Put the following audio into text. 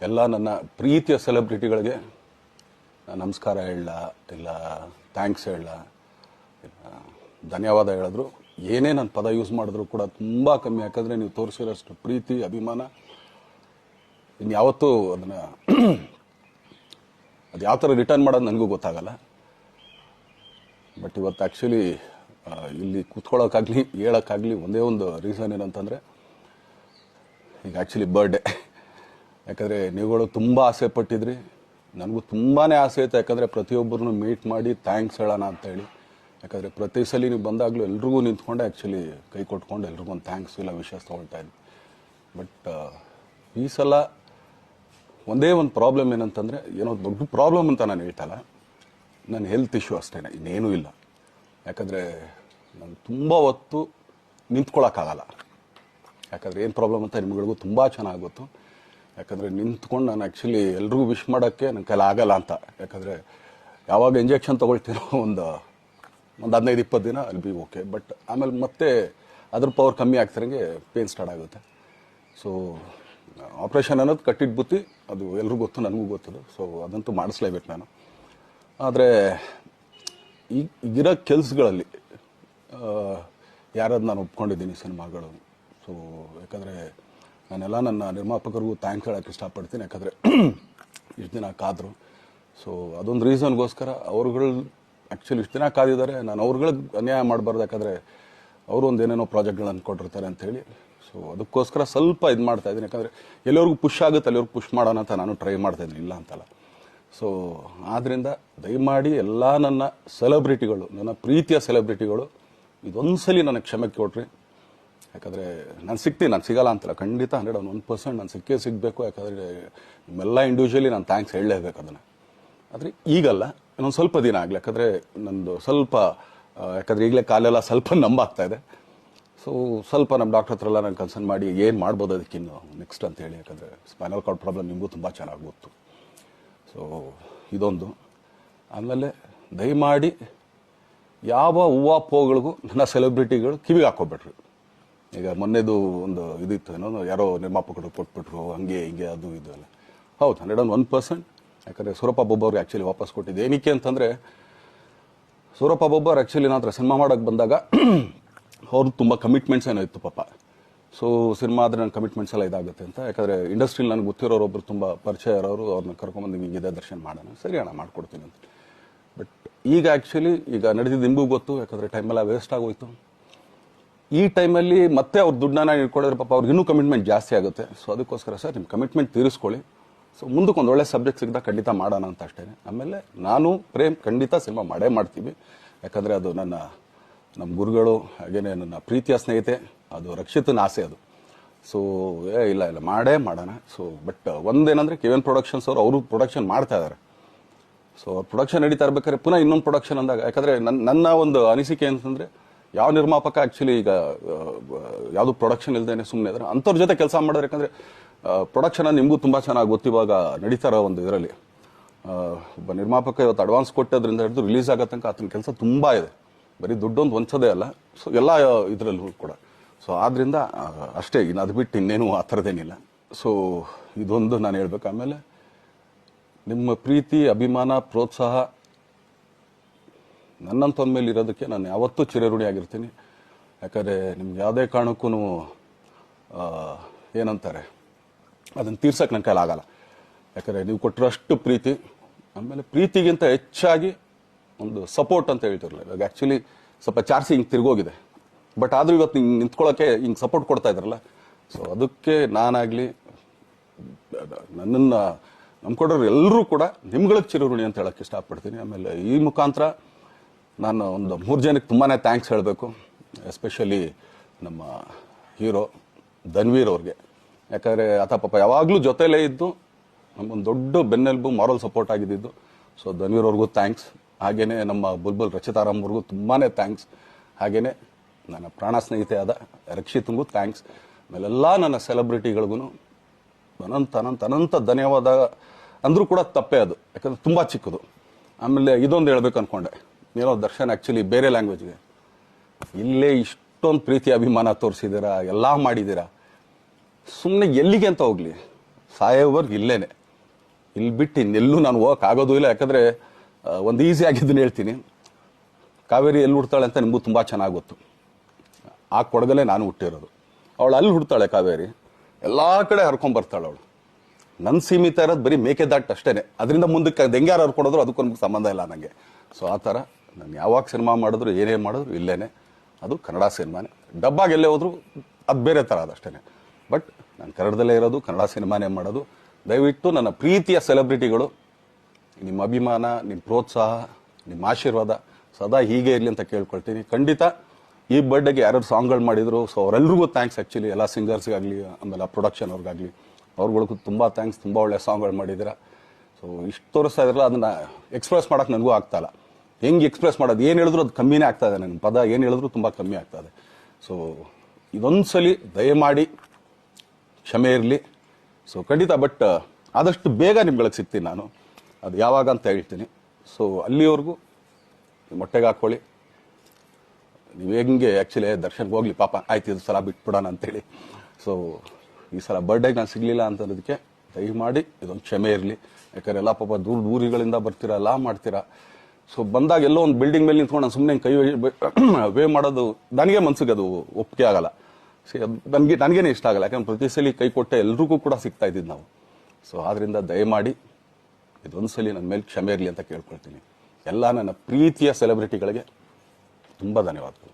ಎಲ್ಲ ನನ್ನ ಪ್ರೀತಿಯ ಸೆಲೆಬ್ರಿಟಿಗಳಿಗೆ ನಮಸ್ಕಾರ ಹೇಳ ಇಲ್ಲ ಥ್ಯಾಂಕ್ಸ್ ಹೇಳ ಧನ್ಯವಾದ ಹೇಳಿದ್ರು ಏನೇ ನನ್ನ ಪದ ಯೂಸ್ ಮಾಡಿದ್ರು ಕೂಡ ತುಂಬ ಕಮ್ಮಿ. ಯಾಕಂದರೆ ನೀವು ತೋರಿಸಿರೋಷ್ಟು ಪ್ರೀತಿ ಅಭಿಮಾನ ಇನ್ಯಾವತ್ತೂ ಅದನ್ನು ಅದು ಯಾವ ಥರ ರಿಟರ್ನ್ ಮಾಡೋದು ನನಗೂ ಗೊತ್ತಾಗಲ್ಲ. ಬಟ್ ಇವತ್ತು ಆ್ಯಕ್ಚುಲಿ ಇಲ್ಲಿ ಕೂತ್ಕೊಳ್ಳೋಕ್ಕಾಗಲಿ ಹೇಳೋಕ್ಕಾಗಲಿ ಒಂದೇ ಒಂದು ರೀಸನ್ ಏನಂತಂದರೆ ಈಗ ಆ್ಯಕ್ಚುಲಿ ಬರ್ಡೇ. ಯಾಕಂದರೆ ನೀವುಗಳು ತುಂಬ ಆಸೆ ಪಟ್ಟಿದ್ರಿ, ನನಗೂ ತುಂಬಾ ಆಸೆ ಇತ್ತು. ಯಾಕಂದರೆ ಪ್ರತಿಯೊಬ್ಬರನ್ನು ಮೀಟ್ ಮಾಡಿ ಥ್ಯಾಂಕ್ಸ್ ಹೇಳೋಣ ಅಂತೇಳಿ. ಯಾಕಂದರೆ ಪ್ರತಿ ಸಲ ನೀವು ಬಂದಾಗಲೂ ಎಲ್ರಿಗೂ ನಿಂತ್ಕೊಂಡೆ ಆ್ಯಕ್ಚುಲಿ ಕೈ ಕೊಟ್ಕೊಂಡು ಎಲ್ರಿಗೂ ಒಂದು ಥ್ಯಾಂಕ್ಸ್ ಇಲ್ಲ ವಿಷಸ್ ತೊಗೊಳ್ತಾ ಇದ್ವಿ. ಬಟ್ ಈ ಸಲ ಒಂದೇ ಒಂದು ಪ್ರಾಬ್ಲಮ್ ಏನಂತಂದರೆ, ಏನೋ ದೊಡ್ಡ ಪ್ರಾಬ್ಲಮ್ ಅಂತ ನಾನು ಹೇಳ್ತಲ್ಲ, ನನ್ನ ಹೆಲ್ತ್ ಇಶ್ಯೂ ಅಷ್ಟೇ, ಇನ್ನೇನೂ ಇಲ್ಲ. ಯಾಕಂದರೆ ನಾನು ತುಂಬ ಹೊತ್ತು ನಿಂತ್ಕೊಳ್ಳೋಕ್ಕಾಗಲ್ಲ. ಯಾಕಂದರೆ ಏನು ಪ್ರಾಬ್ಲಮ್ ಅಂತ ನಿಮ್ಗಳಿಗೂ ತುಂಬ ಚೆನ್ನಾಗಿ ಗೊತ್ತು. ಯಾಕಂದರೆ ನಿಂತ್ಕೊಂಡು ನಾನು ಆ್ಯಕ್ಚುಲಿ ಎಲ್ರಿಗೂ ವಿಶ್ ಮಾಡೋಕ್ಕೆ ನನ್ನ ಕೈಲಿ ಆಗಲ್ಲ ಅಂತ. ಯಾಕಂದರೆ ಯಾವಾಗ ಇಂಜೆಕ್ಷನ್ ತೊಗೊಳ್ತೀನೋ ಒಂದು 15-20 ದಿನ ಅಲ್ಲಿ ಬಿ ಓಕೆ. ಬಟ್ ಆಮೇಲೆ ಮತ್ತೆ ಅದ್ರ ಪವರ್ ಕಮ್ಮಿ ಆಗ್ತಿರಂಗೆ ಪೇನ್ ಸ್ಟಾರ್ಟ್ ಆಗುತ್ತೆ. ಸೊ ಆಪ್ರೇಷನ್ ಅನ್ನೋದು ಕಟ್ಟಿಟ್ಟು ಬುತ್ತಿ, ಅದು ಎಲ್ರಿಗೂ ಗೊತ್ತು, ನನಗೂ ಗೊತ್ತದು. ಸೊ ಅದಂತೂ ಮಾಡಿಸ್ಲೇಬೇಕು ನಾನು. ಆದರೆ ಈಗಿರೋ ಕೆಲಸಗಳಲ್ಲಿ ಯಾರಾದ್ರು ನಾನು ಒಪ್ಕೊಂಡಿದ್ದೀನಿ ಸಿನಿಮಾಗಳು. ಸೊ ಯಾಕಂದರೆ ನಾನೆಲ್ಲ ನನ್ನ ನಿರ್ಮಾಪಕರಿಗೂ ಥ್ಯಾಂಕ್ಸ್ ಹೇಳೋಕ್ಕೆ ಇಷ್ಟಪಡ್ತೀನಿ. ಯಾಕಂದರೆ ಇಷ್ಟು ದಿನ ಕಾದರು. ಸೊ ಅದೊಂದು ರೀಸನ್ಗೋಸ್ಕರ ಅವ್ರುಗಳು ಆ್ಯಕ್ಚುಲಿ ಇಷ್ಟು ದಿನ ಕಾದಿದ್ದಾರೆ. ನಾನು ಅವ್ರುಗಳಿಗೆ ಅನ್ಯಾಯ ಮಾಡಬಾರ್ದು. ಯಾಕಂದರೆ ಅವರು ಒಂದು ಏನೇನೋ ಪ್ರಾಜೆಕ್ಟ್ಗಳು ಅಂದ್ಕೊಂಡಿರ್ತಾರೆ ಅಂಥೇಳಿ. ಸೊ ಅದಕ್ಕೋಸ್ಕರ ಸ್ವಲ್ಪ ಇದು ಮಾಡ್ತಾಯಿದ್ದೀನಿ. ಯಾಕಂದರೆ ಎಲ್ಲಿವರೆಗೂ ಪುಷ್ ಆಗುತ್ತೆ ಅಲ್ಲಿವರೆಗೂ ಪುಷ್ ಮಾಡೋಣ ಅಂತ ನಾನು ಟ್ರೈ ಮಾಡ್ತಾಯಿದ್ದೀನಿ, ಇಲ್ಲ ಅಂತಲ್ಲ. ಸೊ ಆದ್ದರಿಂದ ದಯಮಾಡಿ ಎಲ್ಲ ನನ್ನ ಸೆಲೆಬ್ರಿಟಿಗಳು, ನನ್ನ ಪ್ರೀತಿಯ ಸೆಲೆಬ್ರಿಟಿಗಳು, ಇದೊಂದು ಸಲ ನನಗೆ ಕ್ಷಮೆ ಕೊಡ್ರಿ. ಯಾಕಂದರೆ ನಾನು ಸಿಗ್ತೀನಿ, ನಾನು ಸಿಗಲ್ಲ ಅಂತಲ್ಲ, ಖಂಡಿತ 101% ನಾನು ಸಿಗಬೇಕು. ಯಾಕಂದರೆ ನಿಮ್ಮೆಲ್ಲ ಇಂಡಿವಿಜುವಲಿ ನಾನು ಥ್ಯಾಂಕ್ಸ್ ಹೇಳಲೇಬೇಕು ಅದನ್ನು. ಆದರೆ ಈಗಲ್ಲ, ಇನ್ನೊಂದು ಸ್ವಲ್ಪ ದಿನ ಆಗಲಿ. ಯಾಕಂದರೆ ನಂದು ಸ್ವಲ್ಪ ಯಾಕಂದರೆ ಈಗಲೇ ಕಾಲೆಲ್ಲ ಸ್ವಲ್ಪ ನಂಬಾಗ್ತಾ ಇದೆ. ಸೊ ಸ್ವಲ್ಪ ನಮ್ಮ ಡಾಕ್ಟರ್ ಹತ್ರ ಎಲ್ಲ ನಾನು ಕನ್ಸರ್ನ್ ಮಾಡಿ ಏನು ಮಾಡ್ಬೋದು ಅದಕ್ಕಿನ್ನು ನೆಕ್ಸ್ಟ್ ಅಂತೇಳಿ. ಯಾಕಂದರೆ ಸ್ಪೈನಲ್ ಕಾರ್ಡ್ ಪ್ರಾಬ್ಲಮ್ ನಿಮಗೂ ತುಂಬ ಚೆನ್ನಾಗಿ ಗೊತ್ತು. ಸೊ ಇದೊಂದು. ಆಮೇಲೆ ದಯಮಾಡಿ ಯಾವ ಹೂವು ನನ್ನ ಸೆಲೆಬ್ರಿಟಿಗಳು ಕಿವಿಗೆ ಹಾಕೋಬೇಡ್ರಿ. ಈಗ ಮೊನ್ನೆದು ಒಂದು ಇದಿತ್ತು, ಏನೋ ಯಾರೋ ನಿರ್ಮಾಪಕರು ಕೊಟ್ಬಿಟ್ರು, ಹಂಗೆ ಹಿಂಗೆ ಅದು ಇದು ಎಲ್ಲ. ಹೌದು, 101%. ಯಾಕಂದರೆ ಸೂರಪ್ಪ ಬೊಬ್ಬವ್ರಿಗೆ ಆ್ಯಕ್ಚುಲಿ ವಾಪಸ್ ಕೊಟ್ಟಿದ್ದು ಏನಕ್ಕೆ ಅಂತಂದರೆ, ಸೂರಪ್ಪ ಬೊಬ್ಬರು ಆ್ಯಕ್ಚುಲಿ ನಾನು ಸಿನಿಮಾ ಮಾಡೋಕ್ಕೆ ಬಂದಾಗ ಅವ್ರದ್ದು ತುಂಬ ಕಮಿಟ್ಮೆಂಟ್ಸ್ ಏನೋ ಇತ್ತು ಪಾಪ. ಸೊ ಸಿನಿಮಾ ಆದರೆ ನನ್ನ ಕಮಿಟ್ಮೆಂಟ್ಸ್ ಎಲ್ಲ ಇದಾಗುತ್ತೆ ಅಂತ. ಯಾಕಂದರೆ ಇಂಡಸ್ಟ್ರಿಲಿ ನನಗೆ ಗೊತ್ತಿರೋರೊಬ್ಬರು ತುಂಬ ಪರಿಚಯ ಇರೋರು, ಅವ್ರನ್ನ ಕರ್ಕೊಂಬಂದು ಹಿಂಗಿದೆ ದರ್ಶನ ಮಾಡೋಣ, ಸರಿ ಅಣ್ಣ ಮಾಡ್ಕೊಡ್ತೀನಿ ಅಂತ. ಬಟ್ ಈಗ ಆ್ಯಕ್ಚುಲಿ ಈಗ ನಡೆದಿದ್ದು ನಿಮಗೂ ಗೊತ್ತು. ಯಾಕಂದರೆ ಟೈಮೆಲ್ಲ ವೇಸ್ಟ್ ಆಗೋಯ್ತು. ಈ ಟೈಮಲ್ಲಿ ಮತ್ತೆ ಅವ್ರ ದುಡ್ಡನ್ನ ಇಟ್ಕೊಂಡಿದ್ರೆ ಪಾಪ ಅವ್ರಿಗೆ ಇನ್ನೂ ಕಮಿಟ್ಮೆಂಟ್ ಜಾಸ್ತಿ ಆಗುತ್ತೆ. ಸೊ ಅದಕ್ಕೋಸ್ಕರ ಸರ್ ನಿಮ್ಮ ಕಮಿಟ್ಮೆಂಟ್ ತೀರಿಸ್ಕೊಳ್ಳಿ. ಸೊ ಮುಂದಕ್ಕೆ ಒಂದು ಒಳ್ಳೆ ಸಬ್ಜೆಕ್ಟ್ ಸಿಗ್ದಾಗ ಖಂಡಿತ ಮಾಡೋಣ ಅಂತ ಅಷ್ಟೇ. ಆಮೇಲೆ ನಾನು ಪ್ರೇಮ್ ಖಂಡಿತ ಸಿನಿಮಾ ಮಾಡೇ ಮಾಡ್ತೀವಿ. ಯಾಕಂದರೆ ಅದು ನಮ್ಮ ಗುರುಗಳು, ಹಾಗೇನೆ ನನ್ನ ಪ್ರೀತಿಯ ಸ್ನೇಹಿತೆ, ಅದು ರಕ್ಷಿತನ ಆಸೆ ಅದು. ಸೊ ಇಲ್ಲ ಮಾಡೇ ಮಾಡೋಣ. ಸೊ ಬಟ್ ಒಂದೇನಂದರೆ KVN ಪ್ರೊಡಕ್ಷನ್ಸ್ ಅವರು ಪ್ರೊಡಕ್ಷನ್ ಮಾಡ್ತಾ ಇದ್ದಾರೆ. ಸೊ ಅವ್ರು ಪ್ರೊಡಕ್ಷನ್ ನಡೀತಾ ಇರ್ಬೇಕಾದ್ರೆ ಪುನಃ ಇನ್ನೊಂದು ಪ್ರೊಡಕ್ಷನ್ ಅಂದಾಗ, ಯಾಕಂದರೆ ನನ್ನ ಒಂದು ಅನಿಸಿಕೆ ಅಂತಂದರೆ, ಯಾವ ನಿರ್ಮಾಪಕ ಆ್ಯಕ್ಚುಲಿ ಈಗ ಯಾವುದು ಪ್ರೊಡಕ್ಷನ್ ಇಲ್ಲದೇನೆ ಸುಮ್ಮನೆ ಇದ್ದಾರೆ ಅಂಥವ್ರ ಜೊತೆ ಕೆಲಸ ಮಾಡೋರು. ಯಾಕಂದರೆ ಪ್ರೊಡಕ್ಷನ್ ನಿಮಗೂ ತುಂಬ ಚೆನ್ನಾಗಿ ಗೊತ್ತು. ಇವಾಗ ನಡೀತಾ ಇರೋ ಒಂದು ಇದರಲ್ಲಿ ಒಬ್ಬ ನಿರ್ಮಾಪಕ ಇವತ್ತು ಅಡ್ವಾನ್ಸ್ ಕೊಟ್ಟೋದ್ರಿಂದ ಹಿಡಿದು ರಿಲೀಸ್ ಆಗೋ ತನಕ ಆತನ ಕೆಲಸ ತುಂಬ ಇದೆ. ಬರೀ ದುಡ್ಡೊಂದು ಹೊಂಚೋದೇ ಅಲ್ಲ, ಸೊ ಎಲ್ಲ ಇದರಲ್ಲೂ ಕೂಡ. ಸೊ ಆದ್ದರಿಂದ ಅಷ್ಟೇ, ಇನ್ನು ಅದು ಬಿಟ್ಟು ಇನ್ನೇನು ಆ ಥರದ್ದೇನಿಲ್ಲ. ಸೊ ಇದೊಂದು ನಾನು ಹೇಳ್ಬೇಕು. ಆಮೇಲೆ ನಿಮ್ಮ ಪ್ರೀತಿ, ಅಭಿಮಾನ, ಪ್ರೋತ್ಸಾಹ ನನ್ನಂತಂದ ಮೇಲೆ ಇರೋದಕ್ಕೆ ನಾನು ಯಾವತ್ತೂ ಚಿರಋಣಿಯಾಗಿರ್ತೀನಿ. ಯಾಕಂದರೆ ನಿಮ್ಗೆ ಯಾವುದೇ ಕಾರಣಕ್ಕೂ ಏನಂತಾರೆ ಅದನ್ನು ತೀರ್ಸೋಕ್ಕೆ ನನ್ನ ಕೈಲಾಗಲ್ಲ. ಯಾಕಂದರೆ ನೀವು ಕೊಟ್ಟಿರೋಷ್ಟು ಪ್ರೀತಿ, ಆಮೇಲೆ ಪ್ರೀತಿಗಿಂತ ಹೆಚ್ಚಾಗಿ ಒಂದು ಸಪೋರ್ಟ್ ಅಂತ ಹೇಳ್ತಿರಲಿಲ್ಲ. ಇವಾಗ ಆ್ಯಕ್ಚುಲಿ ಸ್ವಲ್ಪ ಚಾರ್ಜಿ ಹಿಂಗೆ ತಿರ್ಗೋಗಿದೆ. ಬಟ್ ಆದರೂ ಇವತ್ತು ಹಿಂಗೆ ನಿಂತ್ಕೊಳ್ಳೋಕ್ಕೆ ಹಿಂಗೆ ಸಪೋರ್ಟ್ ಕೊಡ್ತಾ ಇದ್ದಾರಲ್ಲ. ಸೊ ಅದಕ್ಕೆ ನಾನಾಗಲಿ ನನ್ನನ್ನು ನಂಬ್ಕೊಡೋರು ಎಲ್ಲರೂ ಕೂಡ ನಿಮ್ಗಳಿಗೆ ಚಿರಋಣಿ ಅಂತ ಹೇಳೋಕ್ಕೆ ಇಷ್ಟಪಡ್ತೀನಿ. ಆಮೇಲೆ ಈ ಮುಖಾಂತರ ನಾನು ಒಂದು 3 ಜನಕ್ಕೆ ತುಂಬಾ ಥ್ಯಾಂಕ್ಸ್ ಹೇಳಬೇಕು. ಎಸ್ಪೆಷಲಿ ನಮ್ಮ ಹೀರೋ ಧನ್ವೀರ್ ಅವ್ರಿಗೆ. ಯಾಕಂದರೆ ಆತ ಪಾಪ ಯಾವಾಗಲೂ ಜೊತೆಲೇ ಇದ್ದು ನಮ್ಮೊಂದು ದೊಡ್ಡ ಬೆನ್ನೆಲುಬು, ಮಾರಲ್ ಸಪೋರ್ಟ್ ಆಗಿದ್ದು. ಸೊ ಧನ್ವೀರ್ ಅವ್ರಿಗೂ ಥ್ಯಾಂಕ್ಸ್. ಹಾಗೆಯೇ ನಮ್ಮ ಬುಲ್ಬುಲ್ ರಚಿತಾರಾಮ್ ಅವ್ರಿಗೂ ತುಂಬಾ ಥ್ಯಾಂಕ್ಸ್. ಹಾಗೆಯೇ ನನ್ನ ಪ್ರಾಣ ಸ್ನೇಹಿತೆ ಆದ ರಕ್ಷಿತ್ಗೂ ಥ್ಯಾಂಕ್ಸ್. ಆಮೇಲೆಲ್ಲ ನನ್ನ ಸೆಲೆಬ್ರಿಟಿಗಳಿಗೂ ಅನಂತ ಧನ್ಯವಾದ ಅಂದರೂ ಕೂಡ ತಪ್ಪೇ ಅದು. ಯಾಕಂದರೆ ತುಂಬ ಚಿಕ್ಕದು. ಆಮೇಲೆ ಇದೊಂದು ಹೇಳ್ಬೇಕು ಅಂದ್ಕೊಂಡೆ, ಏನೋ ದರ್ಶನ್ ಆ್ಯಕ್ಚುಲಿ ಬೇರೆ ಲ್ಯಾಂಗ್ವೇಜ್ಗೆ ಇಲ್ಲೇ ಇಷ್ಟೊಂದು ಪ್ರೀತಿ ಅಭಿಮಾನ ತೋರಿಸಿದ್ದೀರಾ, ಎಲ್ಲ ಮಾಡಿದ್ದೀರಾ, ಸುಮ್ಮನೆ ಎಲ್ಲಿಗೆ ಅಂತ ಹೋಗಲಿ. ಸಾಯೋವರೆಗೂ ಇಲ್ಲೇನೆ, ಇಲ್ಲಿ ಬಿಟ್ಟು ಇನ್ನೆಲ್ಲೂ ನಾನು ಹೋಗೋಕ್ಕಾಗೋದು ಇಲ್ಲ. ಯಾಕಂದರೆ ಒಂದು ಈಸಿ ಆಗಿದ್ದನ್ನು ಹೇಳ್ತೀನಿ, ಕಾವೇರಿ ಎಲ್ಲಿ ಹುಡ್ತಾಳೆ ಅಂತ ನಿಮಗೂ ತುಂಬ ಚೆನ್ನಾಗಿ ಗೊತ್ತು. ಆ ಕೊಡಗಲ್ಲೇ ನಾನು ಹುಟ್ಟಿರೋದು. ಅವಳು ಅಲ್ಲಿ ಹುಡ್ತಾಳೆ ಕಾವೇರಿ, ಎಲ್ಲ ಕಡೆ ಹರ್ಕೊಂಬರ್ತಾಳೆ ಅವಳು. ನನ್ನ ಸೀಮಿತ ಇರೋದು ಬರೀ ಮೇಕೆದಾಟು ಅಷ್ಟೇ, ಅದರಿಂದ ಮುಂದಕ್ಕೆ ಅದು ಹೆಂಗ್ಯಾರು ಹರ್ಕೊಡೋದ್ರು ಅದಕ್ಕೂ ನಮ್ಗೆ ಸಂಬಂಧ ಇಲ್ಲ ನನಗೆ. ಸೊ ಆ ಥರ ನಾನು ಯಾವಾಗ ಸಿನಿಮಾ ಮಾಡಿದ್ರು ಏನೇ ಮಾಡಿದ್ರು ಇಲ್ಲೇನೆ, ಅದು ಕನ್ನಡ ಸಿನಿಮಾನೇ. ಡಬ್ಬಾಗಿ ಎಲ್ಲೇ ಹೋದ್ರು ಅದು ಬೇರೆ ಥರ ಅದಷ್ಟೇ. ಬಟ್ ನಾನು ಕನ್ನಡದಲ್ಲೇ ಇರೋದು, ಕನ್ನಡ ಸಿನಿಮಾನೇ ಮಾಡೋದು. ದಯವಿಟ್ಟು ನನ್ನ ಪ್ರೀತಿಯ ಸೆಲೆಬ್ರಿಟಿಗಳು, ನಿಮ್ಮ ಅಭಿಮಾನ, ನಿಮ್ಮ ಪ್ರೋತ್ಸಾಹ, ನಿಮ್ಮ ಆಶೀರ್ವಾದ ಸದಾ ಹೀಗೆ ಇರಲಿ ಅಂತ ಕೇಳ್ಕೊಳ್ತೀನಿ. ಖಂಡಿತ ಈ ಬರ್ಡೇಗೆ ಯಾರ್ಯಾರು ಸಾಂಗ್ಗಳು ಮಾಡಿದ್ರು, ಸೊ ಅವರೆಲ್ರಿಗೂ ಥ್ಯಾಂಕ್ಸ್. ಆ್ಯಕ್ಚುಲಿ ಎಲ್ಲ ಸಿಂಗರ್ಸ್ಗಾಗಲಿ, ಆಮೇಲೆ ಪ್ರೊಡಕ್ಷನ್ ಅವ್ರಿಗಾಗಲಿ, ಅವ್ರುಗಳಿಗೂ ತುಂಬ ಥ್ಯಾಂಕ್ಸ್. ತುಂಬ ಒಳ್ಳೆ ಸಾಂಗ್ಗಳು ಮಾಡಿದ್ದೀರಾ. ಸೊ ಇಷ್ಟು ತೋರಿಸ್ತಾ ಇದ್ರಲ್ಲ, ಅದನ್ನು ಎಕ್ಸ್ಪ್ರೆಸ್ ಮಾಡೋಕ್ಕೆ ನನಗೂ ಆಗ್ತಾಯಿಲ್ಲ. ಹೆಂಗೆ ಎಕ್ಸ್ಪ್ರೆಸ್ ಮಾಡೋದು, ಏನು ಹೇಳಿದ್ರು ಅದು ಕಮ್ಮಿನೇ ಆಗ್ತಾಯಿದೆ. ನನ್ನ ಪದ ಏನು ಹೇಳಿದ್ರು ತುಂಬ ಕಮ್ಮಿ ಆಗ್ತಾಯಿದೆ. ಸೊ ಇದೊಂದು ಸಲ ದಯಮಾಡಿ ಕ್ಷಮೆ ಇರಲಿ. ಸೊ ಖಂಡಿತ, ಬಟ್ ಆದಷ್ಟು ಬೇಗ ನಿಮ್ಗಳಿಗೆ ಸಿಗ್ತೀನಿ ನಾನು, ಅದು ಯಾವಾಗ ಅಂತ ಹೇಳ್ತೀನಿ. ಸೊ ಅಲ್ಲಿವರೆಗೂ ಮೊಟ್ಟೆಗೆ ಹಾಕ್ಕೊಳ್ಳಿ. ನೀವು ಹೆಂಗೆ ಆ್ಯಕ್ಚುಲಿ ದರ್ಶನ್ಗೆ ಹೋಗ್ಲಿ ಪಾಪ, ಆಯ್ತು ಇದು ಸಲ ಬಿಟ್ಬಿಡೋಣ ಅಂತೇಳಿ. ಸೊ ಈ ಸಲ ಬರ್ಡೇಗೆ ನಾನು ಸಿಗಲಿಲ್ಲ ಅಂತಂದೋದಕ್ಕೆ ದಯಮಾಡಿ ಇದೊಂದು ಕ್ಷಮೆ ಇರಲಿ. ಯಾಕಂದರೆ ಎಲ್ಲ ಪಾಪ ದೂರಗಳಿಂದ ಬರ್ತೀರಾ, ಎಲ್ಲ ಮಾಡ್ತೀರಾ. ಸೊ ಬಂದಾಗ ಎಲ್ಲೋ ಒಂದು ಬಿಲ್ಡಿಂಗ್ ಮೇಲೆ ನಿಂತ್ಕೊಂಡು ನಾನು ಸುಮ್ಮನೆ ಕೈ ವೇ ಮಾಡೋದು ನನಗೆ ಮನ್ಸಿಗೆ ಅದು ಒಪ್ಪಿಗೆ ಆಗಲ್ಲ. ನನಗೇನೆ ಇಷ್ಟ ಆಗಲ್ಲ. ಯಾಕಂದ್ರೆ ಪ್ರತಿ ಸಲ ಕೈ ಕೊಟ್ಟೆ ಎಲ್ರಿಗೂ ಕೂಡ ಸಿಗ್ತಾ ಇದ್ದಿದ್ದು ನಾವು. ಸೊ ಆದ್ದರಿಂದ ದಯಮಾಡಿ ಇದೊಂದು ಸಲ ನನ್ನ ಮೇಲೆ ಕ್ಷಮೆ ಇರಲಿ ಅಂತ ಕೇಳ್ಕೊಳ್ತೀನಿ. ಎಲ್ಲ ನನ್ನ ಪ್ರೀತಿಯ ಸೆಲೆಬ್ರಿಟಿಗಳಿಗೆ ತುಂಬ ಧನ್ಯವಾದಗಳು.